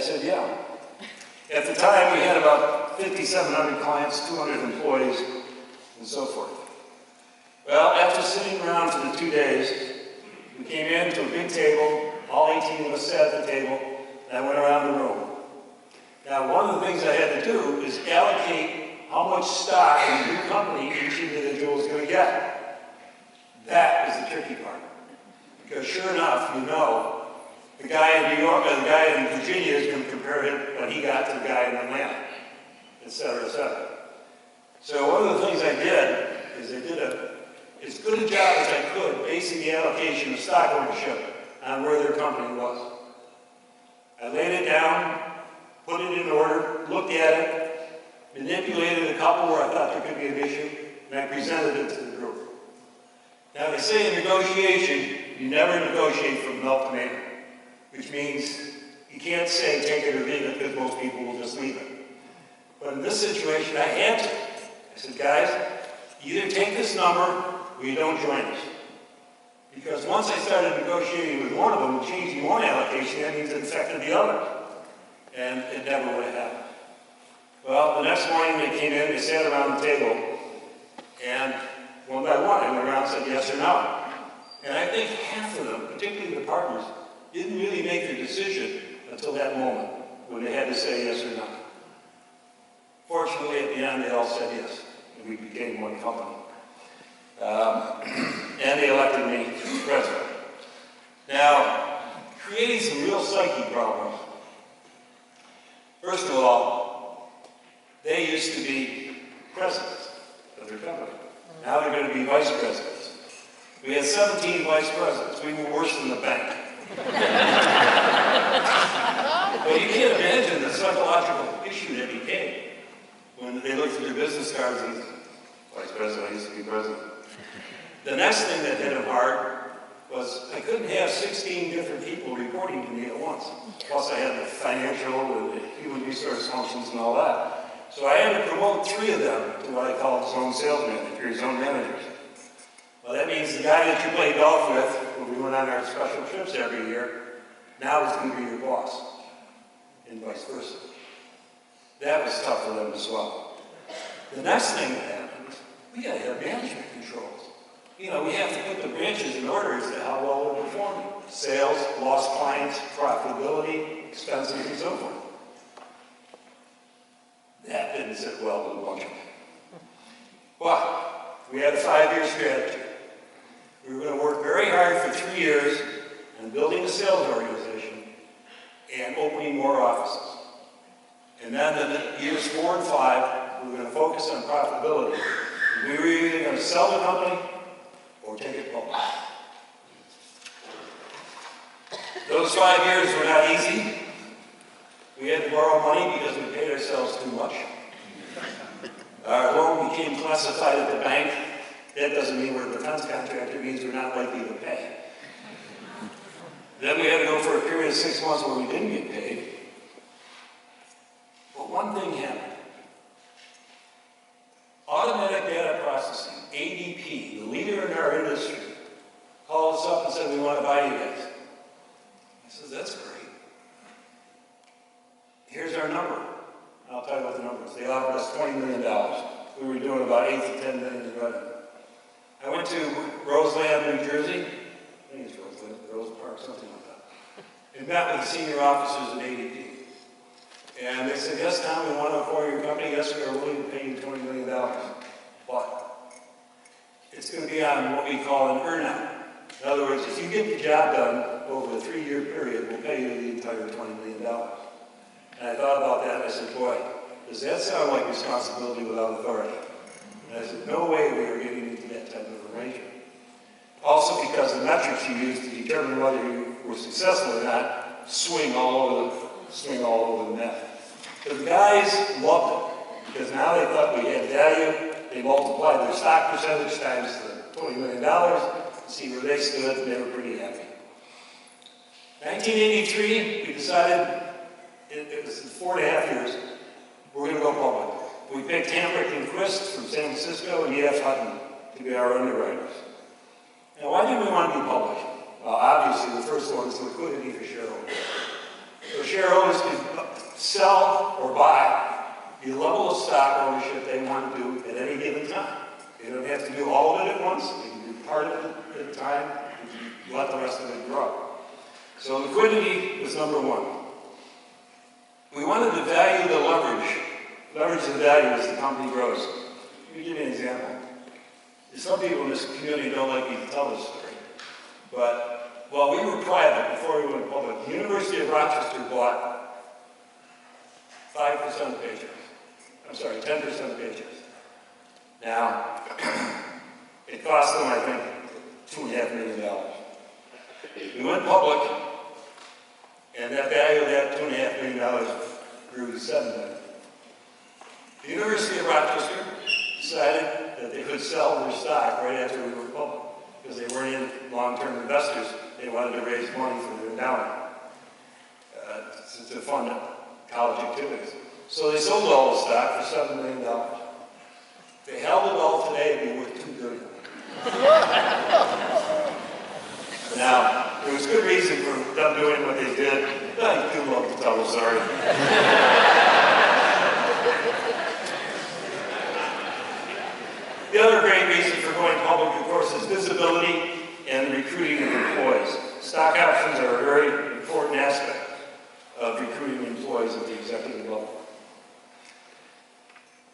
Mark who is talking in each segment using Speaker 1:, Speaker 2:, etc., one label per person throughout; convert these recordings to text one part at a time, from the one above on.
Speaker 1: said, yeah. At the time, we had about 5,700 clients, 200 employees, and so forth. Well, after sitting around for the 2 days, we came in to a big table, all 18 of us sat at the table, and I went around the room. Now, one of the things I had to do is allocate how much stock in the new company each individual is going to get. That was the tricky part. Because sure enough, you know, the guy in New York or the guy in Virginia is going to compare what he got to the guy in Atlanta, et cetera, et cetera. So one of the things I did is I did as good a job as I could basing the allocation of stock ownership on where their company was. I laid it down, put it in order, looked at it, manipulated a couple where I thought there could be an issue, and I presented it to the group. Now they say in negotiation, you never negotiate from milk to maker, which means you can't say take it or leave it because most people will just leave it. But in this situation, I had to. I said, guys, you either take this number or you don't join us. Because once I started negotiating with one of them and changing one allocation, that means it affected the other. And it never would have happened. Well, the next morning they came in, they sat around the table, and one by one I went around and said yes or no. And I think half of them, particularly the partners, didn't really make their decision until that moment when they had to say yes or no. Fortunately, at the end, they all said yes, and we became one company. And they elected me president. Now, creating some real psyche problems. First of all, they used to be presidents of their company. Now they're going to be vice presidents. We had 17 vice presidents. We were worse than the bank. Well, you can't imagine the psychological issue that became when they looked at their business cards and vice president, I used to be president. The next thing that hit them hard was I couldn't have 16 different people reporting to me at once. Plus I had the financial and the human resource functions and all that. So I had to promote 3 of them to what I call zone sales managers, zone managers. Well, that means the guy that you play golf with when we went on our special trips every year, now is going to be your boss, and vice versa. That was tough for them as well. The next thing that happened is we got to have management controls. You know, we have to put the branches in order as to how well they're performing. Sales, lost clients, profitability, expenses, and so forth. That didn't sit well with a bunch of them. But we had a 5-year strategy. We were going to work very hard for 3 years on building a sales organization and opening more offices. And then in years 4 and 5, we were going to focus on profitability. We were either going to sell the company or take it public. Those 5 years were not easy. We had to borrow money because we paid ourselves too much. Our loan became classified at the bank. That doesn't mean we're a defense contractor, it means we're not likely to pay. Then we had to go for a period of 6 months where we didn't get paid. But one thing happened. Automatic data processing, ADP, the leader in our industry, called us up and said, we want to buy you guys. I said, that's great. Here's our number. I'll tell you what the number is. They offered us $20 million. We were doing about 8 to 10 million in revenue. I went to Wesleyan, New Jersey. I think it's Wesleyan, Rose Park, something like that. And met with the senior officers at ADP. And they said, yes, Tom, we want to acquire your company. Yes, we are willing to pay you $20 million. But it's going to be on what we call an earn-out. In other words, if you get the job done over a 3-year period, we'll pay you the entire $20 million. And I thought about that, and I said, boy, does that sound like responsibility without authority? And I said, no way we are getting into that type of arrangement. Also because the metrics you use to determine whether you were successful or not swing all over the net. But the guys loved it, because now they thought we had value. They multiplied their stock percentage times the $20 million, see where they stood, and they were pretty happy. 1983, we decided, it was 4.5 years, we're going to go public. We picked Hambrick and Quist from San Francisco and E.F. Hutton to be our underwriters. Now, why did we want to be public? Well, obviously, the first one is liquidity for shareholders. So shareholders could sell or buy the level of stock ownership they want to do at any given time. They don't have to do all of it at once. They can do part of it at a time. Let the rest of it grow. So liquidity was number one. We wanted to value the leverage the value as the company grows. Let me give you an example. Some people in this community don't like me to tell this story, but while we were private, before we went public, the University of Rochester bought 5% of Paychecks. I'm sorry, 10% of Paychecks. Now, it cost them, I think, $2.5 million. We went public, and that value of that $2.5 million grew to $7 million. The University of Rochester decided that they could sell their stock right after we were public, because they weren't in long-term investors. They wanted to raise money for their endowment to fund college activities. So they sold all the stock for $7 million. If they held it all today, it'd be worth $2 billion. Now, there was good reason for them doing what they did. I do love to tell the story. The other great reason for going public, of course, is visibility and recruiting of employees. Stock options are a very important aspect of recruiting employees at the executive level.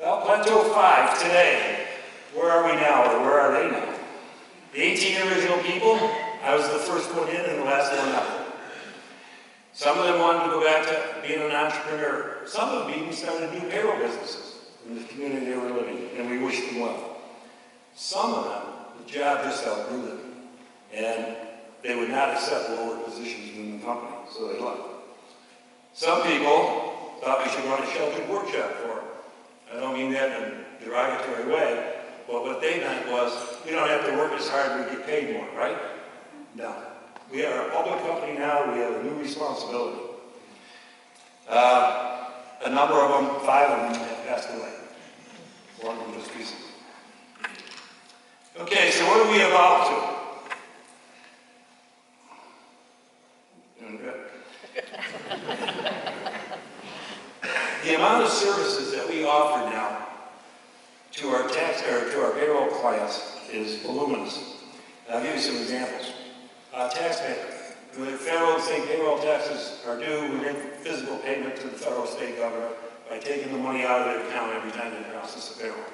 Speaker 1: Well, Plateau 5 today, where are we now, or where are they now? The 18 original people, I was the first one in and the last one out. Some of them wanted to go back to being an entrepreneur. Some of them even started new payroll businesses in the community they were living in, and we wish them well. Some of them, the job just outgrew them, and they would not accept lower positions in the company, so they left. Some people thought we should run a sheltered workshop for them. I don't mean that in a derogatory way, but what they meant was, we don't have to work as hard, we get paid more, right? No. We are a public company now, we have a new responsibility. A number of them, 5 of them, have passed away. 1 of them just recently. Okay, so what do we evolve to? Doing good. The amount of services that we offer now to our payroll clients is voluminous. I'll give you some examples. Tax payment. When the federal and state payroll taxes are due, we make physical payment to the federal and state government by taking the money out of their account every time they process a payroll.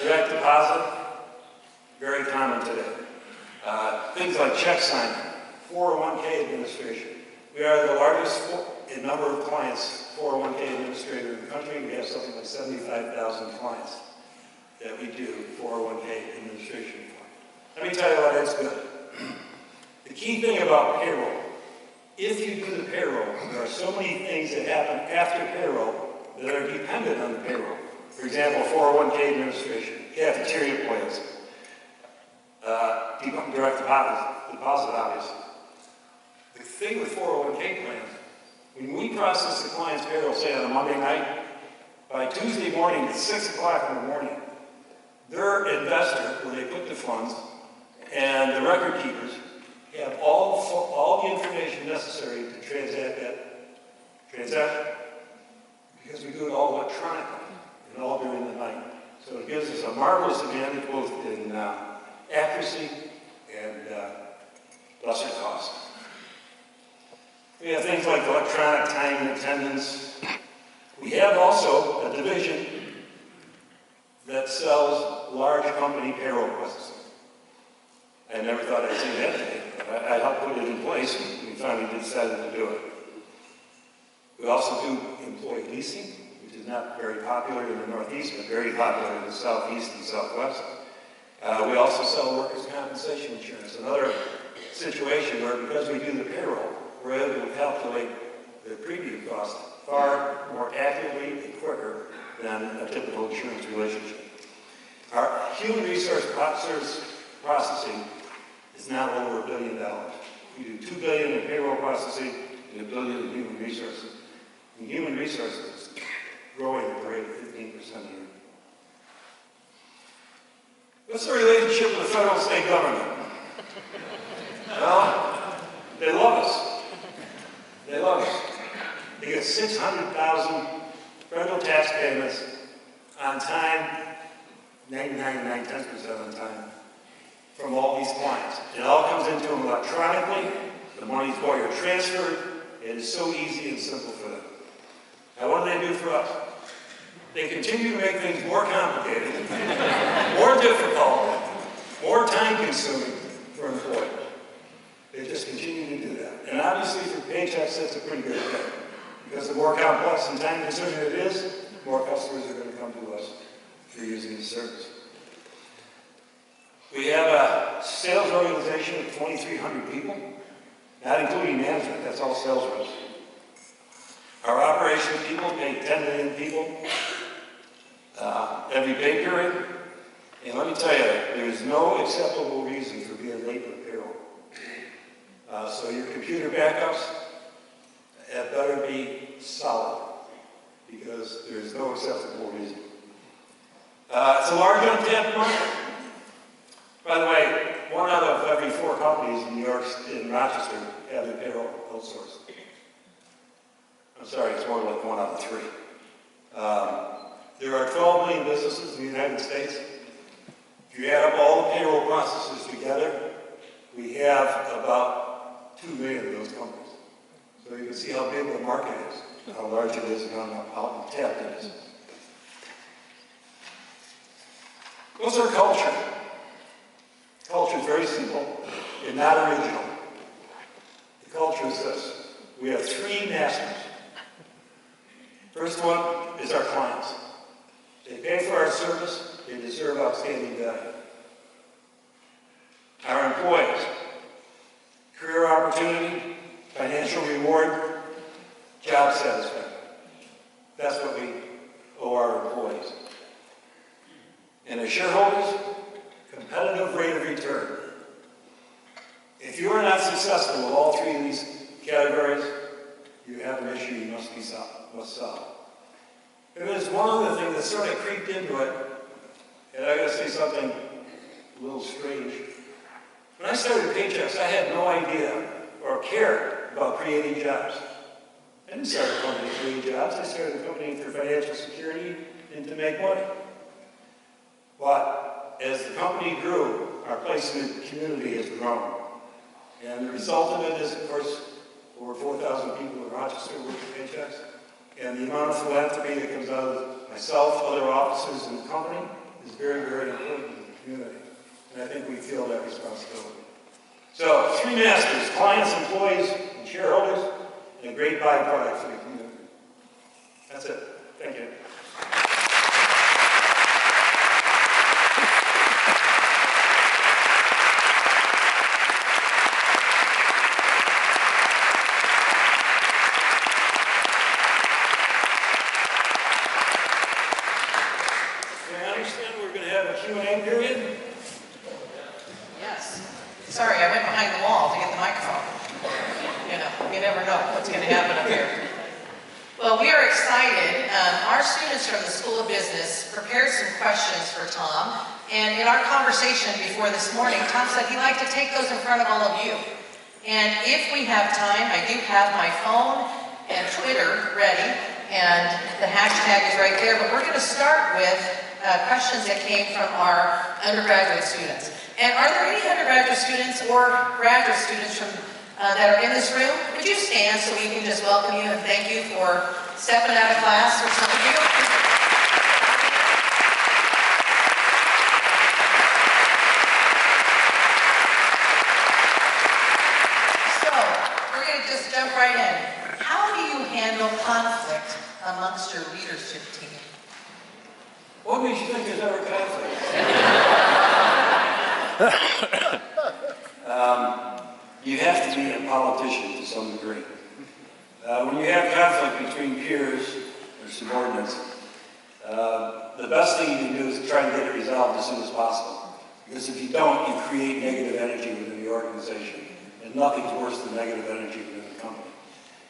Speaker 1: Direct deposit, very common today. Things like check signing, 401k administration. We are the largest in number of clients 401k administrator in the country. We have something like 75,000 clients that we do 401k administration for. Let me tell you why that's good. The key thing about payroll, if you do the payroll, there are so many things that happen after payroll that are dependent on the payroll. For example, 401k administration, cafeteria plans, direct deposit, obviously. The thing with 401k plans, when we process the client's payroll, say on a Monday night, by Tuesday morning at 6 o'clock in the morning, their investor, where they put the funds, and the record keepers have all the information necessary to transact that transaction, because we do it all electronically and all during the night. So it gives us a marvelous advantage both in accuracy and lesser cost. We have things like electronic time and attendance. We have also a division that sells large company payroll processing. I never thought I'd see that today, but I helped put it in place and we finally decided to do it. We also do employee leasing, which is not very popular in the Northeast, but very popular in the Southeast and Southwest. We also sell workers' compensation insurance, another situation where because we do the payroll, we're able to calculate the premium cost far more accurately and quicker than a typical insurance relationship. Our human resource processing is now over $1 billion. We do $2 billion in payroll processing and $1 billion in human resources. And human resources is growing at the rate of 15% a year. What's the relationship with the federal and state government? Well, they love us. They love us. Because get 600,000 federal tax payments on time, 99.9% on time, from all these clients. It all comes into them electronically. The money's wire transferred. It is so easy and simple for them. Now, what do they do for us? They continue to make things more complicated, more difficult, more time-consuming for employers. They just continue to do that. And obviously, for paychecks, that's a pretty good thing. Because the more complex and time-consuming it is, more customers are going to come to us for using the service. We have a sales organization of 2,300 people, not including management. That's all sales reps. Our operations people pay 10 million people every pay period. And let me tell you, there is no acceptable reason for being late with payroll. So your computer backups had better be solid, because there is no acceptable reason. It's a large untapped market. By the way, 1 out of every 4 companies in New York and Rochester have their payroll outsourced. I'm sorry, it's more like 1 out of 3. There are 12 million businesses in the United States. If you add up all the payroll processes together, we have about 2 million of those companies. So you can see how big the market is, how large it is, and how untapped it is. What's our culture? Culture is very simple and not original. The culture is this. We have 3 masters. First one is our clients. They pay for our service. They deserve outstanding value. Our employees. Career opportunity, financial reward, job satisfaction. That's what we owe our employees. And as shareholders, competitive rate of return. If you are not successful with all 3 of these categories, you have an issue you must solve. And there's one other thing that sort of creeped into it, and I gotta say something a little strange. When I started Paychecks, I had no idea or care about creating jobs. I didn't start a company to create jobs. I started a company for financial security and to make money. But as the company grew, our place in the community has grown. And the result of it is, of course, over 4,000 people in Rochester work at Paychecks. And the amount of philanthropy that comes out of myself, other officers in the company, is very, very important to the community. And I think we feel that responsibility. So, 3 masters: clients, employees, and shareholders, and a great byproduct for the community. That's it. Thank you. Q&A period?
Speaker 2: Yes. Sorry, I went behind the wall to get the microphone. You know, you never know what's going to happen up here. Well, we are excited. Our students from the School of Business prepared some questions for Tom. And in our conversation before this morning, Tom said he'd like to take those in front of all of you. And if we have time, I do have my phone and Twitter ready. And the hashtag is right there. But we're going to start with questions that came from our undergraduate students. And are there any undergraduate students or graduate students from, that are in this room? Would you stand so we can just welcome you and thank you for stepping out of class for some of you? So, we're going to just jump right in. How do you handle conflict amongst your leadership team?
Speaker 1: What makes you think there's ever conflict? You have to be a politician to some degree. When you have conflict between peers or subordinates, the best thing you can do is try and get it resolved as soon as possible. Because if you don't, you create negative energy within the organization. And nothing's worse than negative energy within the company.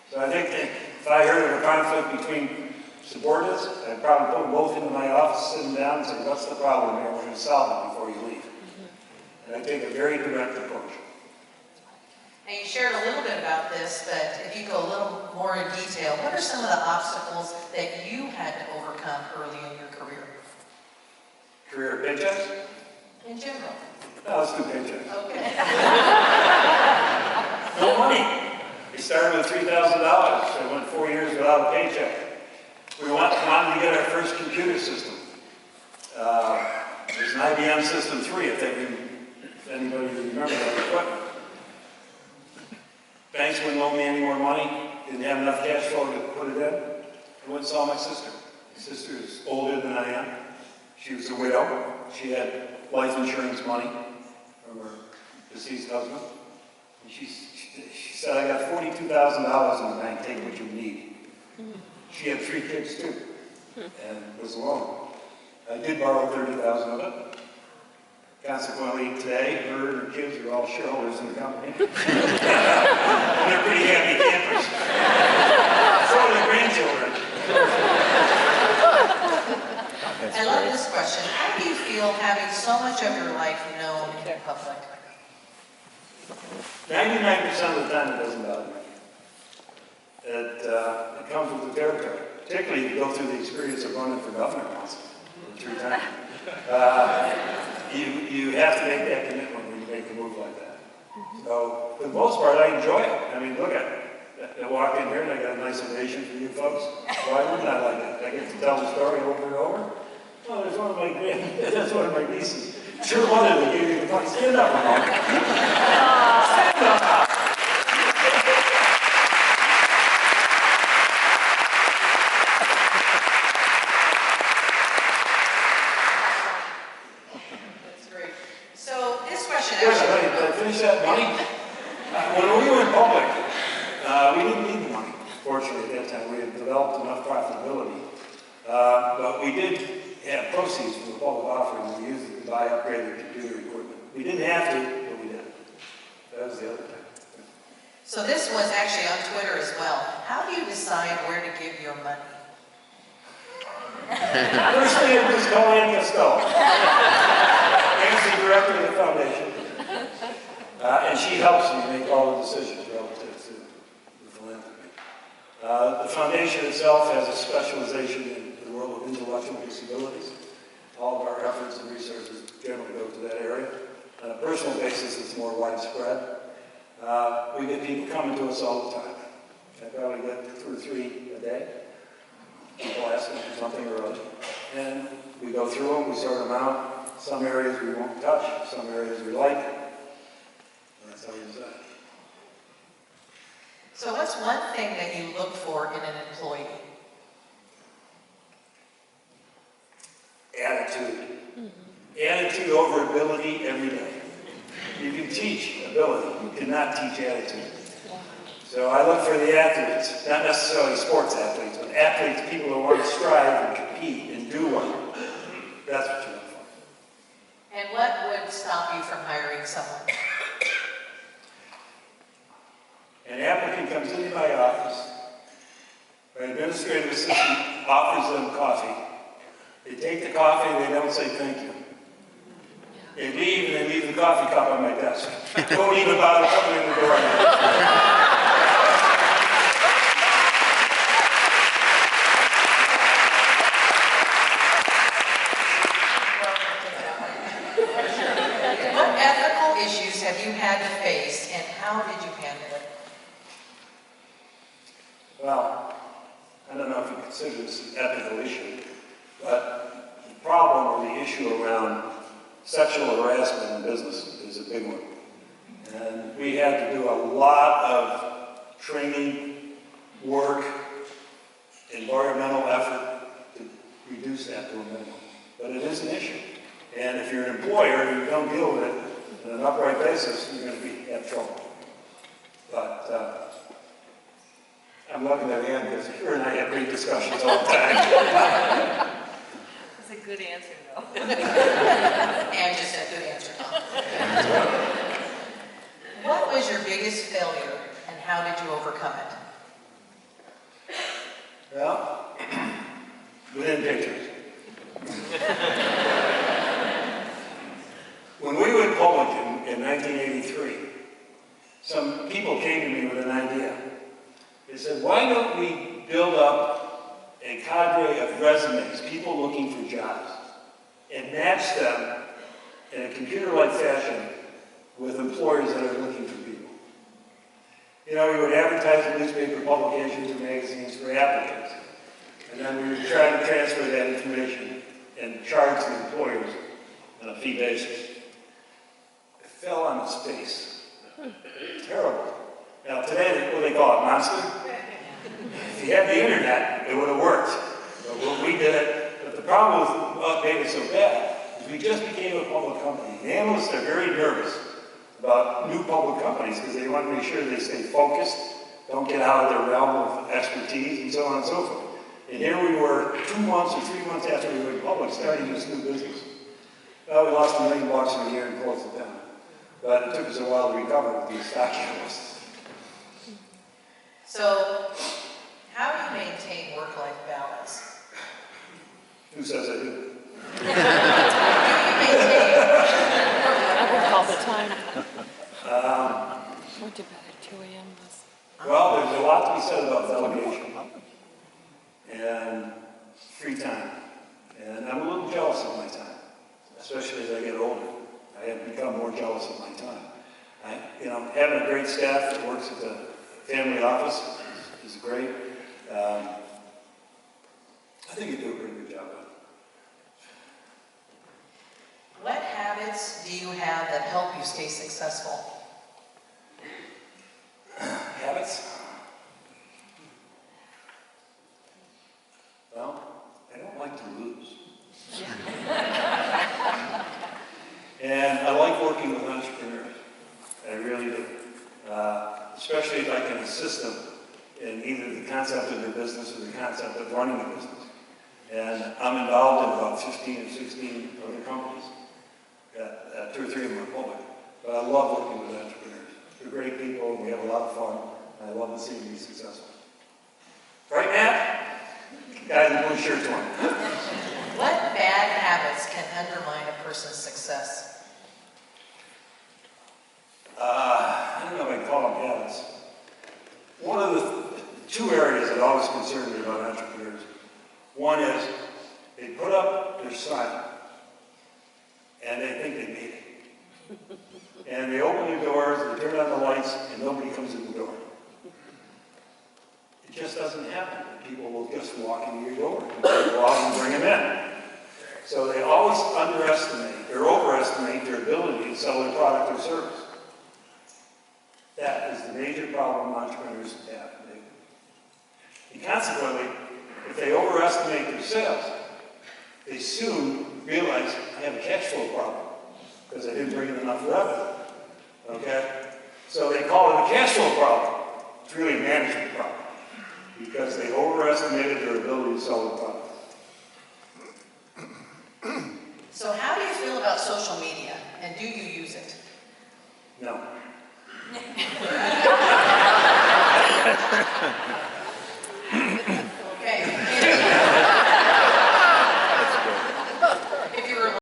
Speaker 1: So I think that if I heard of a conflict between subordinates, I'd probably put them both into my office, sit them down and say, what's the problem here? We're going to solve it before you leave. And I take a very direct approach.
Speaker 2: And you shared a little bit about this, but if you go a little more in detail, what are are some of the obstacles that you had to overcome early in your career?
Speaker 1: Career paychecks?
Speaker 2: In general.
Speaker 1: No, let's do paychecks.
Speaker 2: Okay.
Speaker 1: No money. We started with $3,000. I went 4 years without a paycheck. We wanted to get our first computer system. There's an IBM System 3, if anybody remembers that equipment. Banks wouldn't loan me any more money, didn't have enough cash flow to put it in. I went and saw my sister. My sister is older than I am. She was a widow. She had life insurance money from her deceased husband. And she said, I got $42,000 in the bank, take what you need. She had 3 kids too, and was alone. I did borrow $30,000 of it. Consequently, today, her and her kids are all shareholders in the company. And they're pretty happy campers. So are their grandchildren.
Speaker 2: I love this question. How do you feel having so much of your life known in public?
Speaker 1: 99% of the time, it doesn't bother me. It comes with the territory. Particularly if you go through the experience of running for governor once, 3 times. You have to make that commitment when you make a move like that. So, for the most part, I enjoy it. I mean, look at it. I walk in here and I got a nice ovation for you folks. Why wouldn't I like that? I get to tell the story over and over. Oh, there's one of my that's one of my nieces. Sure wanted to give you the money. Stand up, Mom. Stand up.
Speaker 2: Did
Speaker 1: I finish that money? When we went public, we didn't need the money. Fortunately, at that time, we had developed enough profitability. But we did have proceeds from the public offering. We used it to buy upgraded computer equipment. We didn't have to, but we did. That was the other thing.
Speaker 2: So this was actually on Twitter as well. How do you decide where to give your money?
Speaker 1: First name was Colleen Costello. Managing director of the foundation. And she helps me make all the decisions relative to the philanthropy. The foundation itself has a specialization in the world of intellectual disabilities. All of our efforts and resources generally go to that area. On a personal basis, it's more widespread. We get people coming to us all the time. I probably get 2 or 3 a day. People asking for something or other. And we go through them, we sort them out. Some areas we won't touch, some areas we like. And that's how we decide.
Speaker 2: So what's one thing that you look for in an employee?
Speaker 1: Attitude. Attitude over ability every day. You can teach ability, you cannot teach attitude. So I look for the athletes, not necessarily sports athletes, but athletes, people who want to strive and compete and do well. That's what you look for.
Speaker 2: And what would stop you from hiring someone?
Speaker 1: An applicant comes into my office, my administrative assistant offers them coffee. They take the coffee and they don't say thank you. They leave and they leave the coffee cup on my desk. Don't even bother coming in the door.
Speaker 2: What ethical issues have you had to face and how did you handle it?
Speaker 1: Well, I don't know if you consider this an ethical issue, but the problem or the issue around sexual harassment in business is a big one. And we had to do a lot of training, work, environmental effort to reduce that to a minimum. But it is an issue. And if you're an employer and you don't deal with it on an upright basis, you're going to have trouble. But I'm looking at Ann because her and I have great discussions all the time.
Speaker 3: That's a good answer, though.
Speaker 2: Ann just said good answer. What was your biggest failure and how did you overcome it?
Speaker 1: Well, within pictures. When we went public in 1983, some people came to me with an idea. They said, why don't we build up a cadre of resumes, people looking for jobs, and match them in a computer-like fashion with employers that are looking for people. You know, we would advertise in newspaper publications or magazines for applicants, and then we would try to transfer that information and charge the employers on a fee basis. It fell on its face. Terrible. Now today, what do they call it, monster? If you had the internet, it would have worked. But we did it. But the problem with what made it so bad is we just became a public company. The analysts are very nervous about new public companies because they want to make sure they stay focused, don't get out of their realm of expertise, and so on and so forth. And here we were 2 months or 3 months after we went public starting this new business. Well, we lost $1 million in a year and closed it down. But it took us a while to recover with these stock analysts.
Speaker 2: So, how do you maintain work-life balance?
Speaker 1: Who says I do?
Speaker 3: I work all the time. Went to bed at 2 a.m.
Speaker 1: Well, there's a lot to be said about delegation and free time. And I'm a little jealous of my time, especially as I get older. I have become more jealous of my time. Having a great staff that works at the family office is great. I think you do a pretty good job of it.
Speaker 2: What habits do you have that help you stay successful?
Speaker 1: Habits? Well, I don't like to lose. And I like working with entrepreneurs. I really do. Especially if I can assist them in either the concept of their business or the concept of running a business. And I'm involved in about 15 or 16 other companies. 2 or 3 of them are public. But I love working with entrepreneurs. They're great people, and we have a lot of fun. And I love to see them be successful. Right, Matt? Guy in the blue shirt's on.
Speaker 2: What bad habits can undermine a person's success?
Speaker 1: I don't know if I call them habits. One of the 2 areas that always concern me about entrepreneurs. One is they put up their sign and they think they made it. And they open the doors, they turn on the lights, and nobody comes in the door. It just doesn't happen. People will just walk into your door and go out and bring them in. So they always underestimate or overestimate their ability to sell their product or service. That is the major problem entrepreneurs have. And consequently, if they overestimate their sales, they soon realize I have a cash flow problem because I didn't bring in enough revenue. Okay? So they call it a cash flow problem. It's really a management problem because they overestimated their ability to sell the product.
Speaker 2: So how do you feel about social media, and do you use it?
Speaker 1: No.